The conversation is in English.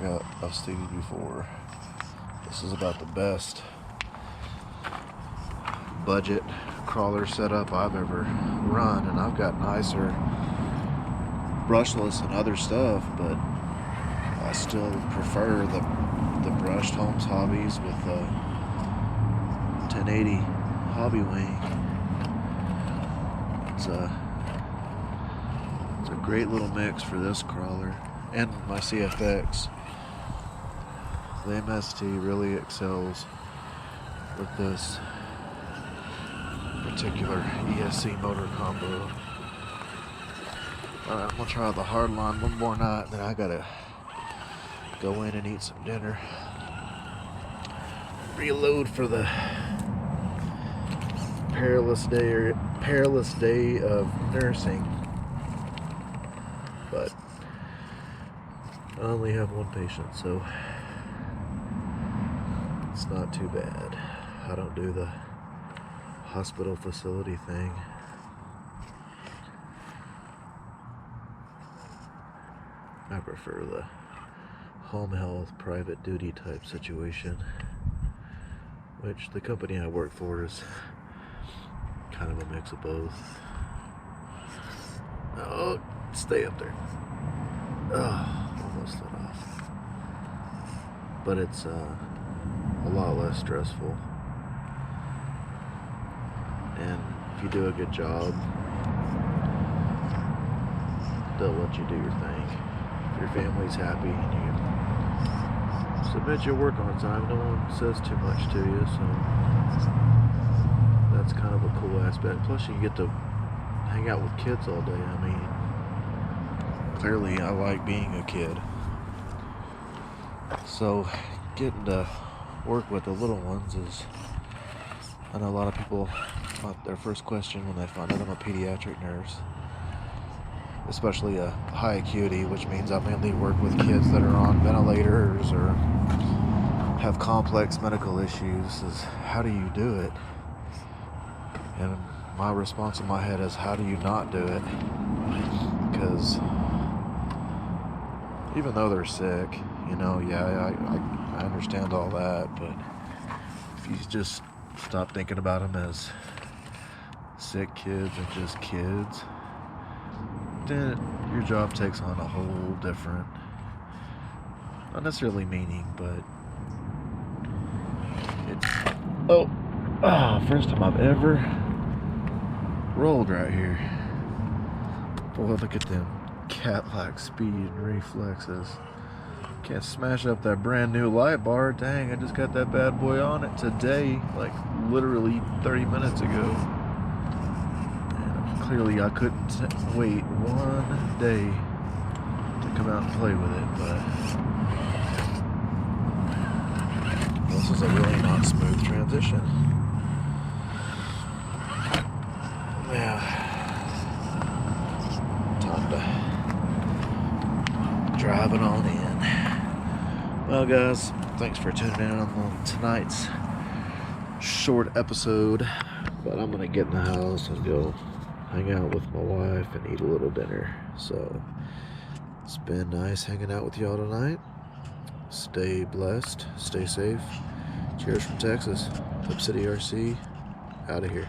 I've stated before, this is about the best budget crawler setup I've ever run, and I've got nicer brushless and other stuff, but I still prefer the brushed Holmes Hobbies with the 1080 hobby wing. It's a great little mix for this crawler and my CFX. The MST really excels with this particular ESC motor combo. Alright, I'm gonna try the hardline one more night, then I gotta go in and eat some dinner. Reload for the perilous day of nursing. But I only have one patient, so it's not too bad. I don't do the hospital facility thing. I prefer the home health, private duty type situation, which the company I work for is kind of a mix of both. Oh, stay up there. Oh, almost lit off. But it's a lot less stressful. And if you do a good job, they'll let you do your thing. If your family's happy and you submit your work on time, no one says too much to you, so that's kind of a cool aspect. Plus you get to hang out with kids all day. I mean, clearly I like being a kid, so getting to work with the little ones is, I know a lot of people, their first question when they find out I'm a pediatric nurse, especially a high acuity, which means I mainly work with kids that are on ventilators or have complex medical issues, is how do you do it? And my response in my head is, how do you not do it? Because even though they're sick, you know, yeah, I understand all that, but if you just stop thinking about them as sick kids and just kids, then your job takes on a whole different, not necessarily meaning, but it's, first time I've ever rolled right here. Boy, look at them cat-like speed and reflexes. Can't smash up that brand new light bar. Dang, I just got that bad boy on it today, like literally 30 minutes ago. And clearly I couldn't wait one day to come out and play with it, but this is a really not smooth transition. Yeah, time to drive it on in. Well guys, thanks for tuning in on tonight's short episode, but I'm gonna get in the house and go hang out with my wife and eat a little dinner. So it's been nice hanging out with y'all tonight. Stay blessed, stay safe. Cheers from Texas. Hub City RC, out of here.